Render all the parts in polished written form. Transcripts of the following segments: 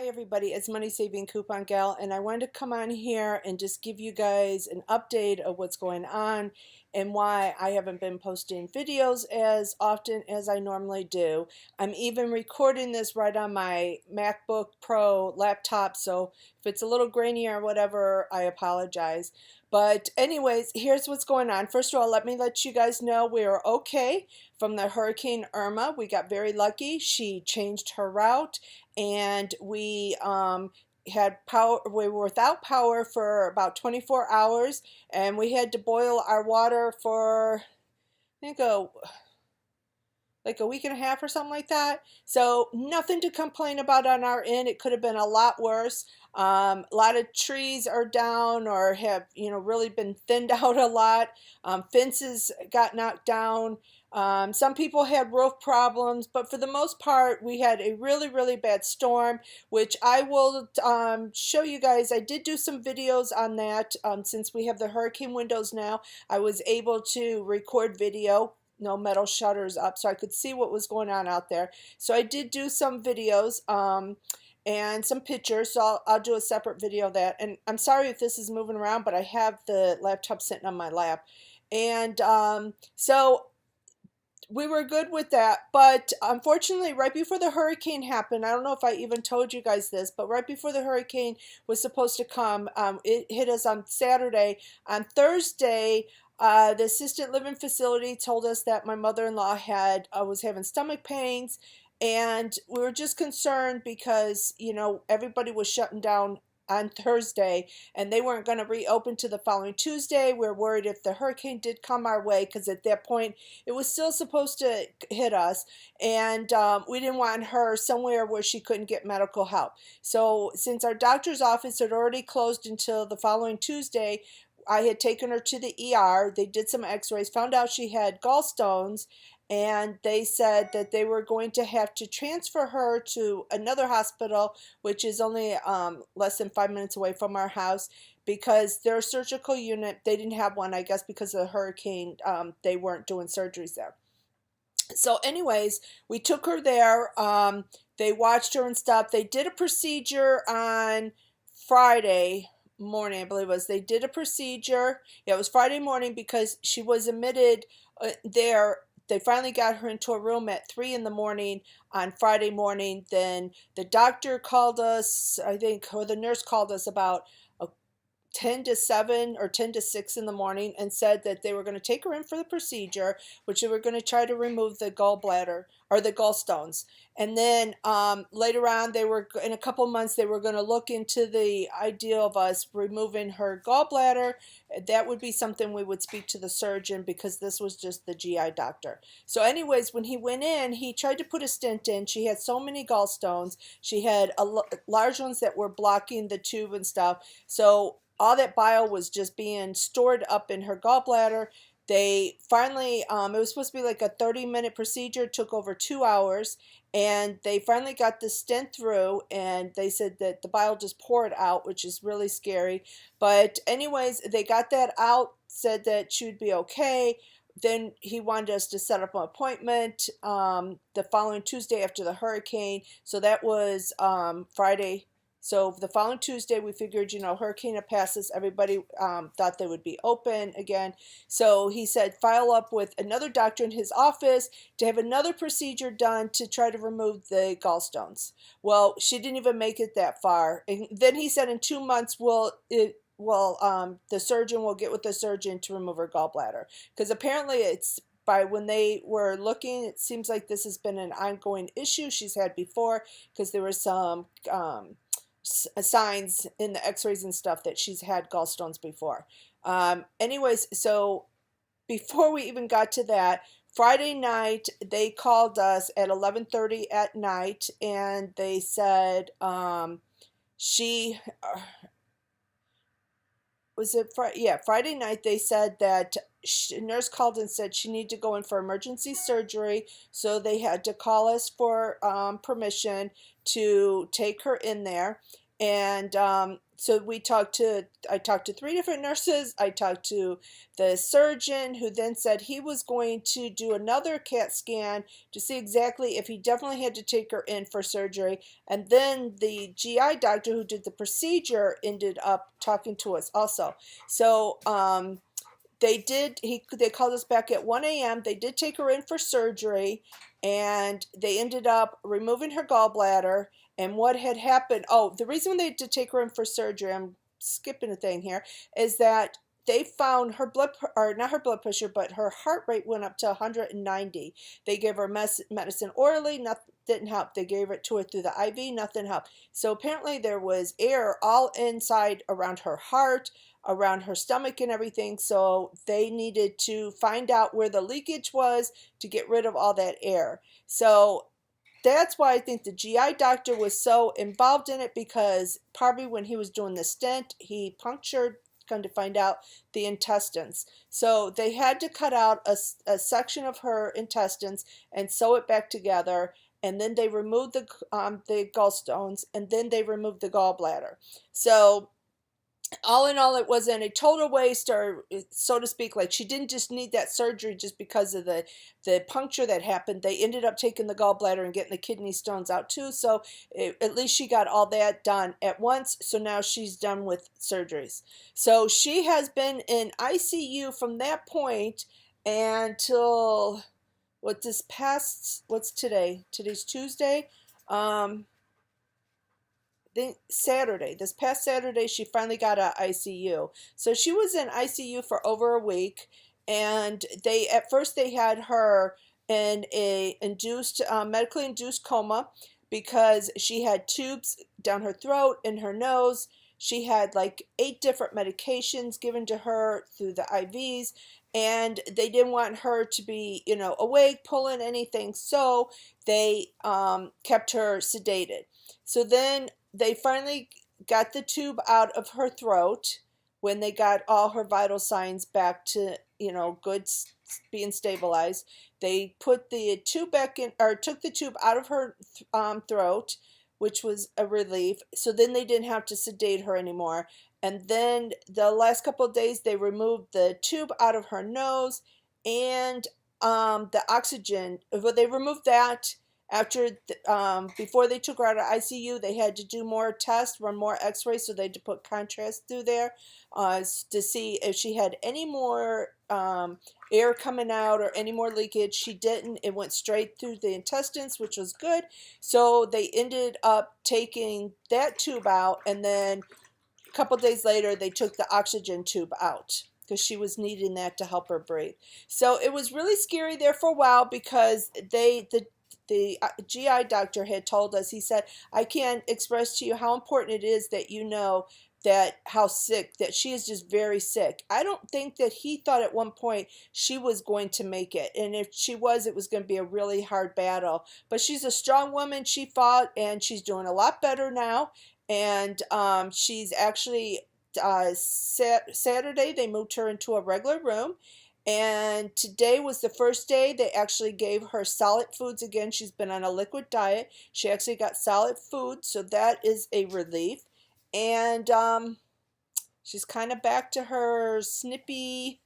Hi everybody, it's Money Saving Coupon Gal, and I wanted to come on here and just give you guys an update of what's going on and why I haven't been posting videos as often as I normally do. I'm even recording this right on my MacBook Pro laptop, so if it's a little grainy or whatever, I apologize. But anyways, here's what's going on. First of all, let me let you guys know we are okay from the Hurricane Irma. We got very lucky. She changed her route, and we had power. We were without power for about 24 hours, and we had to boil our water for, I think, like a week and a half or something like that. So nothing to complain about on our end. It could have been a lot worse. A lot of trees are down or have, really been thinned out a lot. Fences got knocked down. Some people had roof problems, but for the most part, we had a really, really bad storm, which I will show you guys. I did do some videos on that. Since we have the hurricane windows now, I was able to record video, no metal shutters up, so I could see what was going on out there. So I did do some videos and some pictures, so I'll do a separate video of that. And I'm sorry if this is moving around, but I have the laptop sitting on my lap. And so we were good with that, but unfortunately right before the hurricane happened, I don't know if I even told you guys this, but right before the hurricane was supposed to come, it hit us on Saturday. On Thursday, the assisted living facility told us that my mother-in-law was having stomach pains, and we were just concerned because everybody was shutting down on Thursday, and they weren't going to reopen to the following Tuesday. We're worried if the hurricane did come our way, because at that point it was still supposed to hit us, and we didn't want her somewhere where she couldn't get medical help. So since our doctor's office had already closed until the following Tuesday, I had taken her to the ER. They did some x-rays, found out she had gallstones, and they said that they were going to have to transfer her to another hospital, which is only less than 5 minutes away from our house, because their surgical unit, they didn't have one, I guess because of the hurricane. They weren't doing surgeries there. So anyways, we took her there. They watched her and stuff. They did a procedure on Friday morning, I believe it was. They did a procedure. Yeah, it was Friday morning, because she was admitted there. They finally got her into a room at 3 in the morning on Friday morning. Then the doctor called us, I think, or the nurse called us about 10 to 7 or 10 to 6 in the morning, and said that they were going to take her in for the procedure, which they were going to try to remove the gallbladder or the gallstones. And then later on, in a couple months, they were going to look into the idea of us removing her gallbladder. That would be something we would speak to the surgeon, because this was just the GI doctor. So anyways, when he went in, he tried to put a stent in. She had so many gallstones. She had large ones that were blocking the tube and stuff. So all that bile was just being stored up in her gallbladder. They finally, it was supposed to be like a 30-minute procedure. It took over 2 hours, and they finally got the stent through, and they said that the bile just poured out, which is really scary. But anyways, they got that out, said that she would be okay. Then he wanted us to set up an appointment the following Tuesday after the hurricane. So that was Friday. So the following Tuesday, we figured, hurricane passes, everybody thought they would be open again. So he said, file up with another doctor in his office to have another procedure done to try to remove the gallstones. Well, she didn't even make it that far. And then he said in 2 months, the surgeon will get with the surgeon to remove her gallbladder. Because apparently by when they were looking, it seems like this has been an ongoing issue she's had before, because there were some signs in the x-rays and stuff that she's had gallstones before. Anyways, so before we even got to that, Friday night they called us at 11:30 at night, and they said Friday night they said that nurse called and said she needed to go in for emergency surgery, so they had to call us for permission to take her in there. And so I talked to three different nurses. I talked to the surgeon, who then said he was going to do another CAT scan to see exactly if he definitely had to take her in for surgery. And then the GI doctor who did the procedure ended up talking to us also. So they called us back at 1 a.m. They did take her in for surgery, and they ended up removing her gallbladder. And what had happened, oh, the reason they did take her in for surgery, I'm skipping a thing here, is that they found her or not her blood pressure, but her heart rate went up to 190. They gave her medicine orally, nothing didn't help. They gave it to her through the IV, nothing helped. So apparently there was air all inside around her heart, around her stomach and everything. So they needed to find out where the leakage was to get rid of all that air. So that's why I think the GI doctor was so involved in it, because probably when he was doing the stent, he punctured, come to find out, the intestines. So they had to cut out a section of her intestines and sew it back together. And then they removed the gallstones, and then they removed the gallbladder. So all in all, it wasn't a total waste, or so to speak. Like, she didn't just need that surgery just because of the puncture that happened. They ended up taking the gallbladder and getting the kidney stones out too. So at least she got all that done at once. So now she's done with surgeries. So she has been in ICU from that point until what's today? Today's Tuesday. Saturday, this past Saturday, she finally got out of ICU. So she was in ICU for over a week, and at first they had her in a medically induced coma, because she had tubes down her throat and her nose. She had like 8 different medications given to her through the IVs, and they didn't want her to be, awake, pulling anything. So they kept her sedated. So then they finally got the tube out of her throat when they got all her vital signs back to, good, being stabilized. They put the tube back in, or took the tube out of her throat, which was a relief. So then they didn't have to sedate her anymore. And then the last couple of days, they removed the tube out of her nose, and the oxygen. Well, they removed that. Before they took her out of ICU, they had to do more tests, run more x-rays, so they had to put contrast through there to see if she had any more air coming out or any more leakage. She didn't. It went straight through the intestines, which was good. So they ended up taking that tube out, and then a couple days later, they took the oxygen tube out, because she was needing that to help her breathe. So it was really scary there for a while, because the GI doctor had told us, he said, I can't express to you how important it is that you know that how sick, that she is just very sick. I don't think that he thought at one point she was going to make it. And if she was, it was going to be a really hard battle. But she's a strong woman. She fought, and she's doing a lot better now. And she's actually, Saturday, they moved her into a regular room. And today was the first day they actually gave her solid foods again. She's been on a liquid diet. She actually got solid food, so that is a relief. And she's kind of back to her snippy,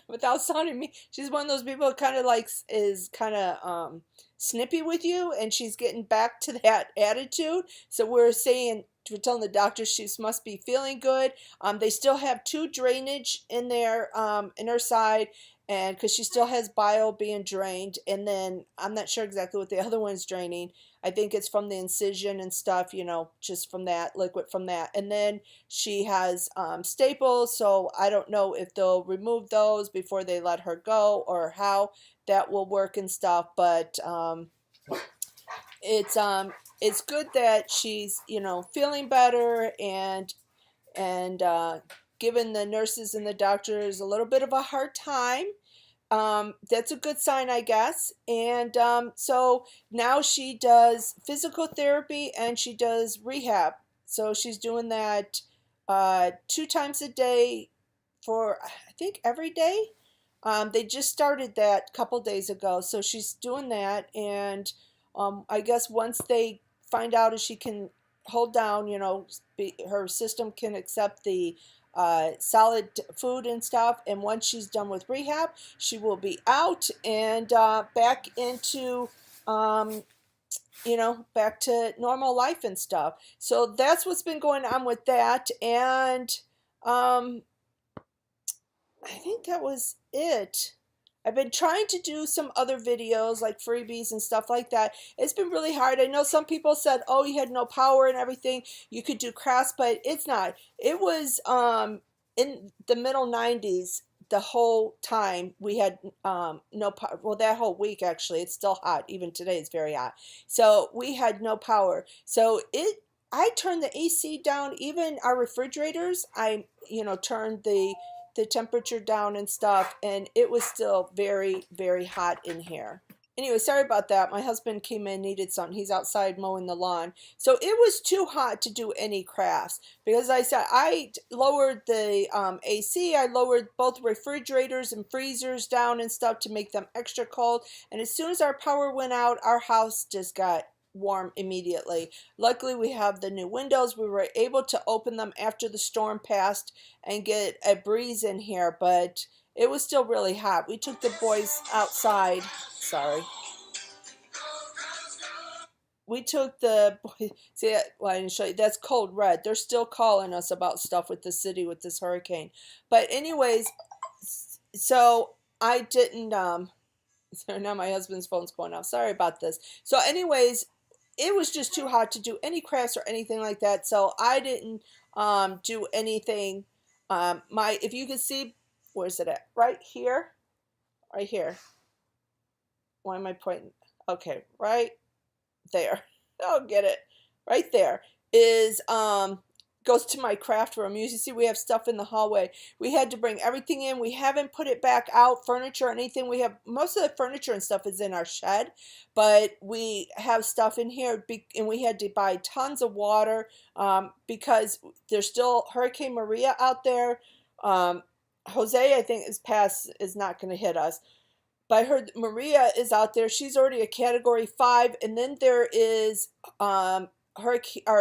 without sounding mean. She's one of those people who kind of is kind of snippy with you, and she's getting back to that attitude. So we're telling the doctor she must be feeling good. They still have 2 drainage in there, in her side, and because she still has bile being drained. And then I'm not sure exactly what the other one's draining. I think it's from the incision and stuff, just from that liquid from that. And then she has staples, so I don't know if they'll remove those before they let her go, or how that will work and stuff. But it's good that she's feeling better, and giving the nurses and the doctors a little bit of a hard time. That's a good sign, I guess. And so now she does physical therapy, and she does rehab. So she's doing that 2 times a day for, I think, every day. They just started that a couple days ago. So she's doing that, and I guess once they find out if she can hold down, her system can accept the solid food and stuff. And once she's done with rehab, she will be out and back into, um, back to normal life and stuff. So that's what's been going on with that. And um, I think that was it. I've been trying to do some other videos like freebies and stuff like that. It's been really hard. I know some people said, oh, you had no power and everything. You could do crafts, but it's not. It was in the middle 90s the whole time we had no power. Well, that whole week actually. It's still hot. Even today it's very hot. So we had no power. So I turned the AC down. Even our refrigerators, I turned the temperature down and stuff, and it was still very, very hot in here. Anyway, sorry about that. My husband came in, needed something. He's outside mowing the lawn. So it was too hot to do any crafts because I said I lowered the AC. I lowered both refrigerators and freezers down and stuff to make them extra cold. And as soon as our power went out, our house just got warm immediately. Luckily, we have the new windows. We were able to open them after the storm passed and get a breeze in here, but it was still really hot. We took the boys outside. Sorry. We took the boys. See, well, I didn't show you. That's code red. They're still calling us about stuff with the city with this hurricane. But anyways, so I didn't. So now my husband's phone's going off. Sorry about this. So anyways, it was just too hot to do any crafts or anything like that. So I didn't do anything. If you can see, where's it at? Right here. Right here. Why am I pointing? Okay, right there. I'll get it. Right there is goes to my craft room. You see we have stuff in the hallway. We had to bring everything in. We haven't put it back out, furniture or anything. We have most of the furniture and stuff is in our shed, but we have stuff in here and we had to buy tons of water because there's still Hurricane Maria out there. Jose, I think, is not going to hit us. But I heard Maria is out there. She's already a Category 5. And then there is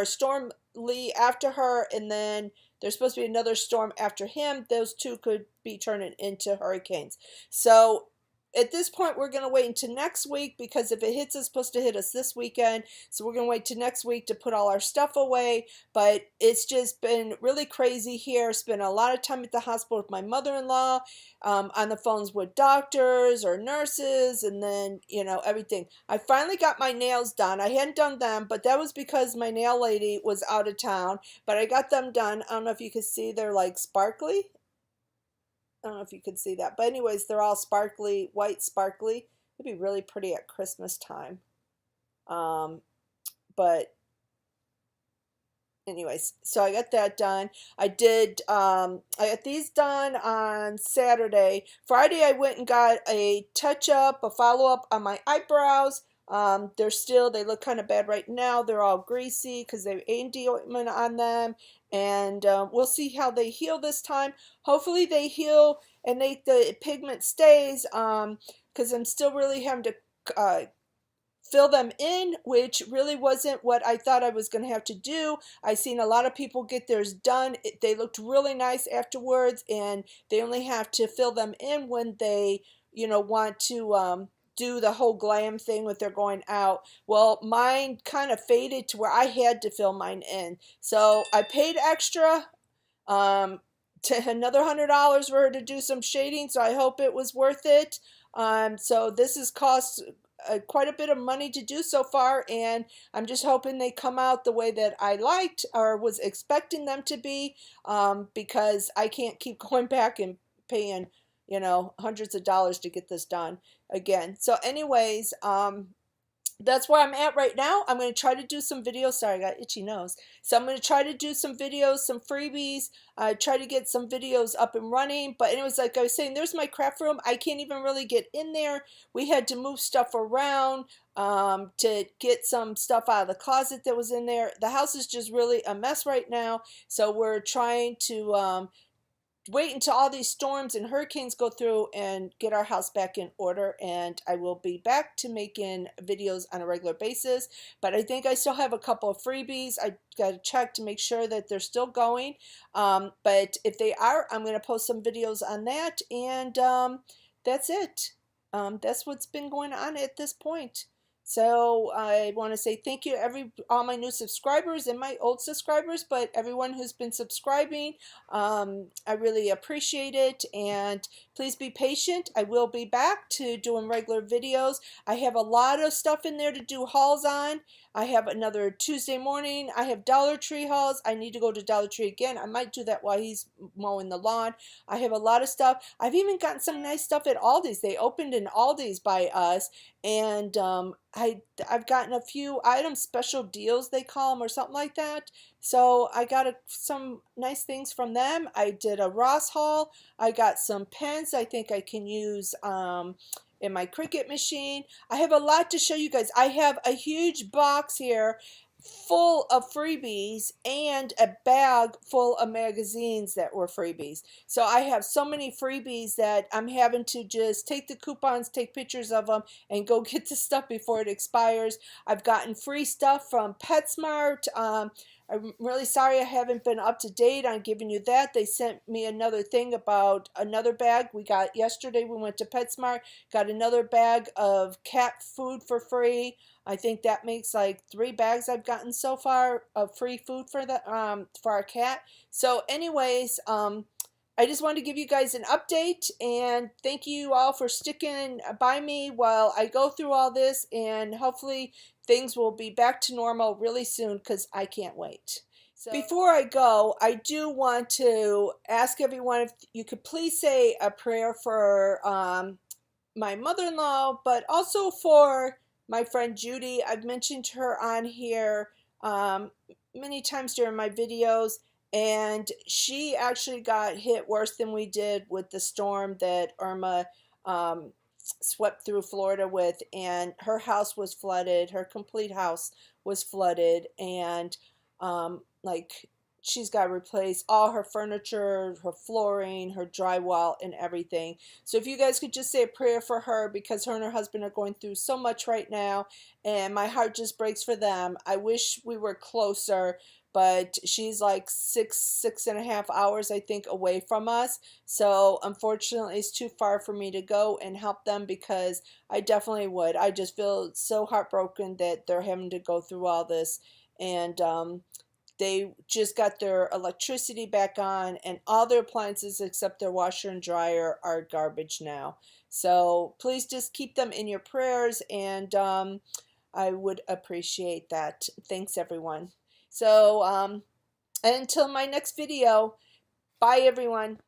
Storm Lee after her. And then there's supposed to be another storm after him. Those two could be turning into hurricanes. So at this point, we're going to wait until next week because if it hits, it's supposed to hit us this weekend. So we're going to wait till next week to put all our stuff away. But it's just been really crazy here. Spent a lot of time at the hospital with my mother-in-law, on the phones with doctors or nurses, and then, everything. I finally got my nails done. I hadn't done them, but that was because my nail lady was out of town. But I got them done. I don't know if you can see, they're like sparkly. I don't know if you can see that. But anyways, they're all sparkly, white sparkly. It'd be really pretty at Christmas time. But anyways, so I got that done. I got these done on Saturday. Friday, I went and got a touch-up, a follow-up on my eyebrows. They look kind of bad right now. They're all greasy because they have A&D ointment on them. And we'll see how they heal this time. Hopefully they heal and the pigment stays because I'm still really having to fill them in, which really wasn't what I thought I was going to have to do. I seen a lot of people get theirs done. They looked really nice afterwards, and they only have to fill them in when they, want to do the whole glam thing with their going out. Well, mine kind of faded to where I had to fill mine in. So I paid extra to another $100 for her to do some shading. So I hope it was worth it. So this has cost quite a bit of money to do so far, and I'm just hoping they come out the way that I liked or was expecting them to be, because I can't keep going back and paying hundreds of dollars to get this done again. So anyways, that's where I'm at right now. I'm going to try to do some videos. Sorry, I got itchy nose. So I'm going to try to do some videos, some freebies, try to get some videos up and running. But anyways, like I was saying, there's my craft room. I can't even really get in there. We had to move stuff around to get some stuff out of the closet that was in there. The house is just really a mess right now. So we're trying to wait until all these storms and hurricanes go through and get our house back in order, and I will be back to making videos on a regular basis. But I think I still have a couple of freebies. I got to check to make sure that they're still going, but if they are, I'm going to post some videos on that, and that's it. That's what's been going on at this point. So I want to say thank you to all my new subscribers and my old subscribers, but everyone who's been subscribing, I really appreciate it, and please be patient. I will be back to doing regular videos. I have a lot of stuff in there to do hauls on. I have another Tuesday morning. I have Dollar Tree hauls. I need to go to Dollar Tree again. I might do that while he's mowing the lawn. I have a lot of stuff. I've even gotten some nice stuff at Aldi's. They opened in Aldi's by us, and I've gotten a few items, special deals they call them, or something like that. So I got some nice things from them. I did a Ross haul. I got some pens I think I can use in my Cricut machine. I have a lot to show you guys. I have a huge box here full of freebies and a bag full of magazines that were freebies. So I have so many freebies that I'm having to just take the coupons, take pictures of them, and go get the stuff before it expires. I've gotten free stuff from PetSmart. I'm really sorry I haven't been up to date on giving you that. They sent me another thing about another bag we got yesterday. We went to PetSmart, got another bag of cat food for free. I think that makes like 3 bags I've gotten so far of free food for our cat. So anyways, I just wanted to give you guys an update, and thank you all for sticking by me while I go through all this, and hopefully things will be back to normal really soon, because I can't wait. So before I go, I do want to ask everyone if you could please say a prayer for my mother-in-law, but also for my friend Judy. I've mentioned her on here many times during my videos, and she actually got hit worse than we did with the storm that Irma swept through Florida with, and her house was flooded. Her complete house was flooded, and like, she's got to replace all her furniture, her flooring, her drywall, and everything. So if you guys could just say a prayer for her, because her and her husband are going through so much right now, and my heart just breaks for them. I wish we were closer, but she's like six and a half hours, I think, away from us. So unfortunately, it's too far for me to go and help them, because I definitely would. I just feel so heartbroken that they're having to go through all this, and they just got their electricity back on, and all their appliances except their washer and dryer are garbage now. So please just keep them in your prayers, and I would appreciate that. Thanks, everyone. So until my next video, bye, everyone.